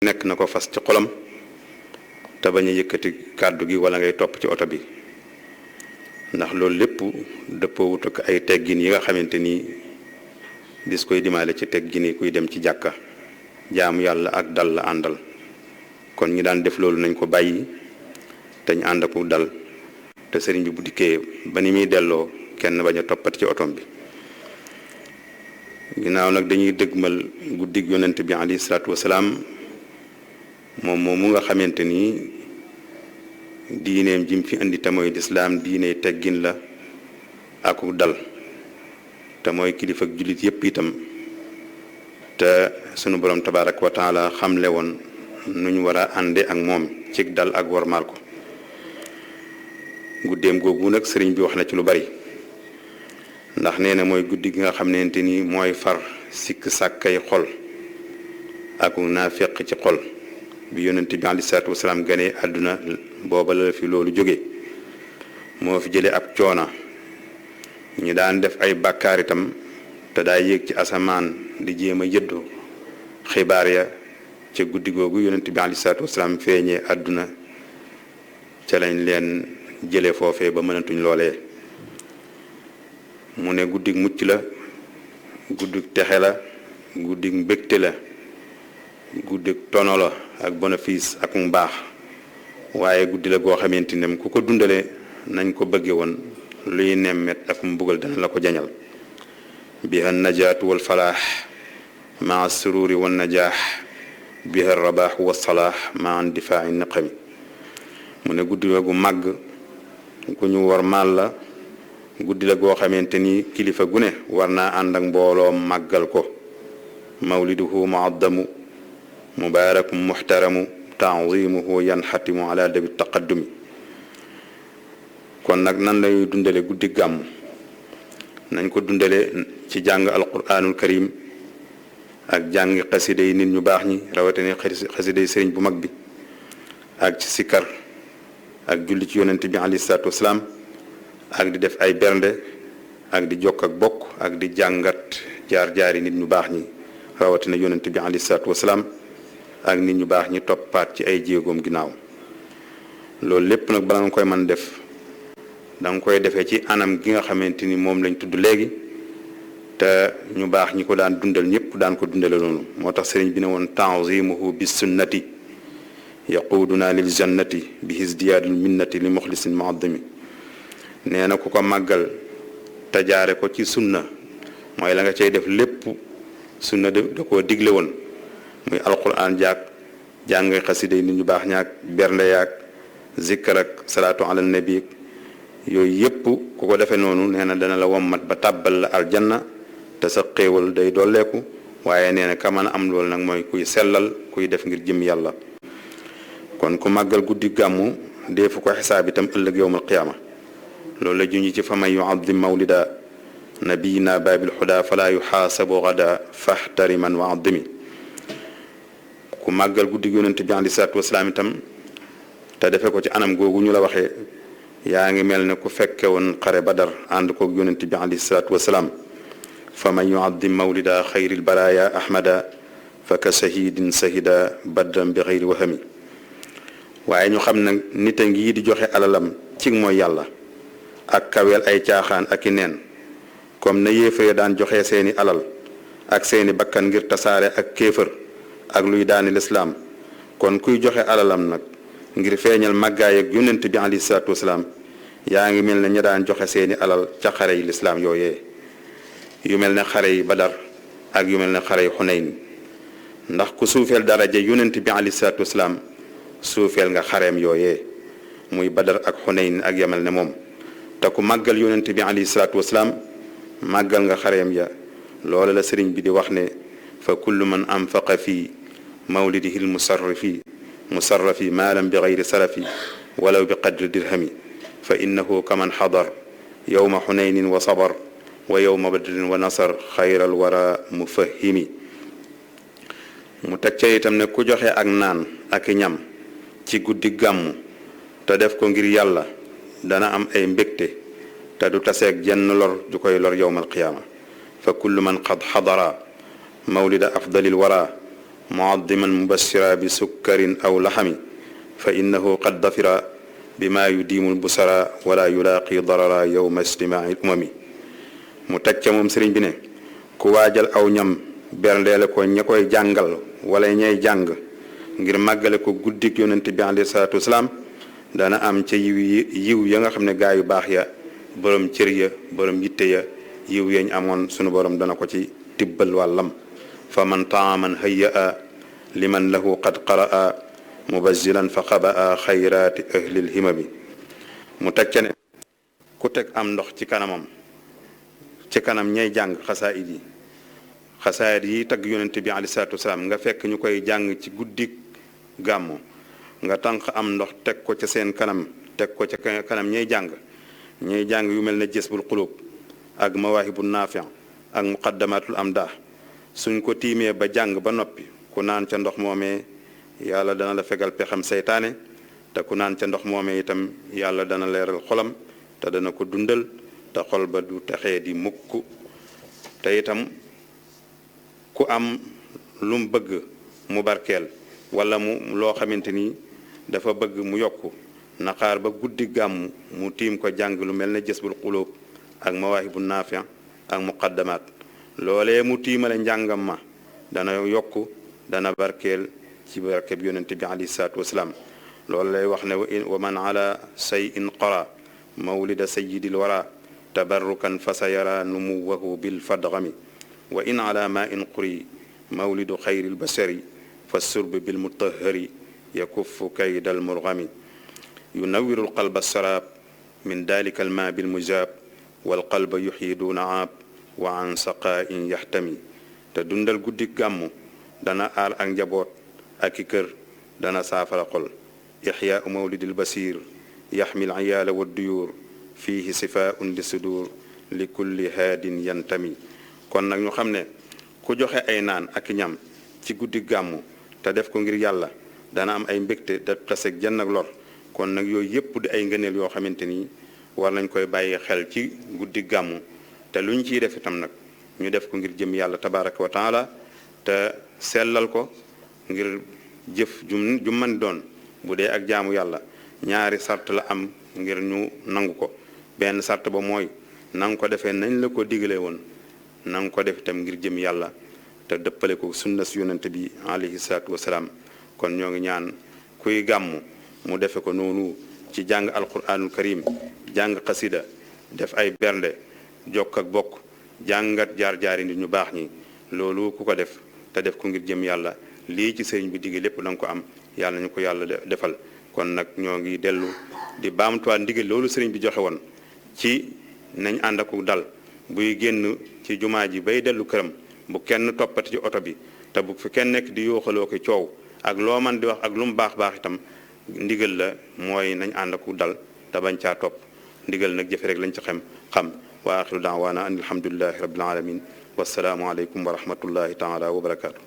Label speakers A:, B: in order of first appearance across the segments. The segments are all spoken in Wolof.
A: nekk na ko fas ci xolam te bañ a yëkkati kàddu gi wala ngay topp ci oto bi ndax loolu lépp dëppoowut ak ay teggin yi nga xamante ni dis koy dimaale ci teggin yi kuy dem ci jàkka jaamu yàlla ak dal la àndal kon ñi daan def loolu nañ ko bàyyi te ñu ànd ak dal te sëriñ bi bu dikkee ba ni muy delloo kenn bañ a toppati ci otom bi ginnaaw nag dañuy dëgmal guddig yonent bi alayhi salaatu wasalaam moom mu nga xamante ni diineem jim fi indi te mooy lislaam diine teggin la aku dal te mooy kilifa ak jullit yépp itam te sunu borom tabaaraka wa taala xamle woon nu ñu war a ànde ak moom ci dal ak wormaal ko guddeem googu nag sëriñ bi wax na ci lu bari ndax nee na mooy guddi gi nga xamante ni mooy far sikk sàkkay xol aku naafeq ci xol bi yonent bi alayhi salaatu wasalaam ganee àdduna booba la fi loolu jóge moo fi jële ab coona ñu daan def ay bàkkaar itam te daa yéeg ci asamaan di jéem a yëddu xibaar ya ca guddi googu yonent bi alayhi salaatu wasalaam feeñee àdduna ca lañ leen jële foofee ba mënatuñ loolee mu ne guddig mucc la guddig texe la guddig mbégte la guddig tono la ak bénéfice ak mbaax waaye guddi la goo xamante ne ku ko dundale nañ ko bëgge woon luy nemmet ak mbugal dana la ko jañal biha najaatu wal falaax maa sururi wan najaax biha rabaax wa salaax maa indifaa'i niqami mu ne guddi la gu màgg ku ñu war maal la guddi la goo xamante ni kilifa gu ne war naa ànd ak mbooloo màggal ko mawliduhu muaddamu mubaarak muxtaramu tanzimuhu yanxatimu ala dabi taqaddumi kon nag nan lañuy dundale guddi gàmm nañ ko dundale ci jàng alquranul karim ak jàng xasida yi nit ñu baax ñi rawatina xasida yi sëriñ bu mag bi ak ci sikkar ak julli ci yonent bi alayhi salaatu wasalaam ak di def ay bernde ak di jokk ak bokk ak di jàngat jaar-jaari nit ñu baax ñi rawatina yonent bi alayhi salaatu wasalaam ak nit ñu baax ñi toppaat ci ay jéegoom ginnaaw loolu lépp nag bala nga koy mën def danga koy defee ci anam gi nga xamante ni moom lañ tudd léegi te ñu baax ñi ko daan dundal ñëpp daan ko dundale noonu moo tax sëriñ bi ne woon tanzimuhu bis sunnati yaquduna lil jannati bi hisdiyaadul minnati li muxlisin muaddami nee na ku ko màggal te jaare ko ci sunna mooy la nga cay def lépp sunna da koo digle woon muy alquran jaag jàng xasida yi nit ñu baax ñaag bernde yaag zikkar ak salaatu ala nabi yooyu yépp ku ko defee noonu nee na dana la wommat ba tàbbal la aljanna te sa xéewal day dolleeku waaye nee na ka mën a am loolu nag mooy kuy sellal kuy def ngir jëm yàlla kon ku màggal guddi gàmmu deefu ko xisaab itam ëllëg yowmal qiyaama loolu la junj ci fa man yuazim mawlida nabiyina baabil xuda fala yuxaasabu gada faxtariman wa adimi ku màggal guddi yonent bi alayhi salaatu wasalaam itam te defe ko ci anam googu ñu la waxee yaa ngi mel ne ku fekke woon xare badar ànd koog yonent bi alayhi salaatu wasalaam fa man yuazim mawlida xayril baraaya ahmada fa ka shahidin shahida badran bi xayri wahami waaye ñu xam nag nit a ngi di joxe alalam ci mooy yàlla ak kaweel ay caaxaan ak i neen comme na yéefare daan joxe seeni alal ak seeni bakkan ngir tasaare ak kéefër ak luy daani lislaam kon kuy joxe alalam nag ngir feeñal màggaay ak yonent bi alayhi salaatu wasalaam yaa ngi mel ne ña daan joxe seeni alal ca xare yi lislaam yooyee yu mel ne xare yi badar ak yu mel ne xare yi xunayn ndax ku suufeel daraja yonent bi alayhi salaatu wasalaam suufeel nga xareem yooyee muy badar ak xunayn ak yamal ne moom te ku màggal yonent bi alayhi salaatu wasalaam màggal nga xareem ya loola la sëriñ bi di wax ne fa kullu man anfaqa fi mawlidihi musarrafi maalam bi gayri sarafi walaw bi qadri dirhami fa innahu kaman xadar yowma xunaynin wa sabar wa yowma badrin wa nasar xayral wara mufahimi mu teg ca itam ne ku joxe ak naan ak ñam ci guddi gàmmu te def ko ngir yàlla dana am ay mbégte te du taseeg jenn lor ju koy lor yowmal qiyaama fa kullu man qad xadara mawlida afdalil wara muaddiman mubashira bi sukkarin aw laxami fa innahu qad dafira bima yudiimu lbusara wala yulaaqi darara yowma ijtimaai umami mu teg ca moom sëriñ bi ne ku waajal aw ñam berndeele ko ña koy jàngal wala ñay jàng ngir màggale ko guddik yonent bi alayhi salaatu wasalaam dana am ca yiw ya nga xam ne gaa yu baax ya borom cër ya borom yitte ya yiw yañ amoon sunu borom dana ko ci tibbal wàllam fa man taaman hayya liman lahu qad qaraa mubazzilan fa xabaa xayraati ahlil himami mu teg ca ne ku teg am ndox ci kanamam ci kanam ñay jàng xasaayid yi tagg yonent bi alayhi salaatu wasalaam nga fekk ñu koy jàng ci guddik gàmmu nga tànq am ndox teg ko ca seen kanam teg ko ca kanam ñay jàng yu mel ne Jazbul Qulub ak Mawaahibu Naafi ak Muqaddamatul Amdah suñ ko tiimee ba jàng ba noppi ku naan ca ndox moomee yàlla dana la fegal pexam seytaane te ku naan ca ndox moomee itam yàlla dana leeral xolam te dana ko dundal te xol ba du texee di mukk te itam ku am lu mu bëgg mu barkeel wala mu loo xamante ni dafa bëgg mu yokku na xaar ba guddi gàmm mu tiim ko jàng lu mel ne Jazbul Qulub ak Mawaahibu Naafi ak Muqaddamaat loolee mu tiimale njàngam ma dana yokku dana barkeel ci barkeb yonente bi alayhi salaatu wasalaam loolu lay wax ne wa man ala shay'in qara mawlida sayyidil wara tabarrukan fa sa yara numuwahu bil fadgami wa in ala ma in quri mawlidu xayril basari fa surb bil mutahari yakuffu kaydal murgami yunawiru alqalba saraab min dalika alma bil mujab wal qalba yuxyi duna aab wa an saqaa'in yaxtami te dundal guddi gàmmu dana aar ak njaboot ak i kër dana saafara xol ixyaau mawlidil basir yaxmil iyaala wa duyuur fiihi sifaaun li sudur li kulli haadin yantami kon nag ñu xam ne ku joxe ay naan ak ñam ci guddi gàmmu te def ko ngir yàlla dana am ay mbégte te taseeg jenn ak lor kon nag yooyu yëpp di ay ngëneel yoo xamante ni war nañ koy bàyyi xel ci guddi gàmmu te lu ñu ciy def itam nag ñu def ko ngir jëm yàlla tabaraka wa taala te sellal ko ngir jëf ju man doon bu dee ak jaamu yàlla ñaari sart la am ngir ñu nangu ko benn sart ba mooy na nga ko defee nañ la ko digalee woon na nga ko def itam ngir jëm yàlla te dëppale ko sunna si yonent bi alayhi salaatu wasalaam kon ñoo ngi ñaan kuy gàmmu mu defe ko noonu ci jàng alquranul karim jàng xasida def ay bernde jokk ak bokk jàngat jaar-jaari nit ñu baax ñi loolu ku ko def te def ko ngir jëm yàlla lii ci sëriñ bi digg lépp da nga ko am yàlla ñu ko yàlla defal kon nag ñoo ngi dellu di baamtuwaat ndigal loolu sëriñ bi joxe woon ci nañ ànd ak dal buy génn ci jumaa ji bay dellu këram bu kenn toppati ci oto bi te bu fi kenn nekk di yooxaloo ko coow ak loo man di wax ak lu mu baax baax itam ndigal la mooy nañ ànd ak dal te bañ caa topp ndigal nag jëfe rek lañ ci xam wa axiru daawaana an alhamdulillahi rabbil alamin wassalaamu aleykum wa rahmatullahi taala wa barakaatu.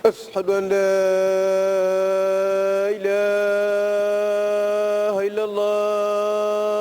B: أشهد أن لا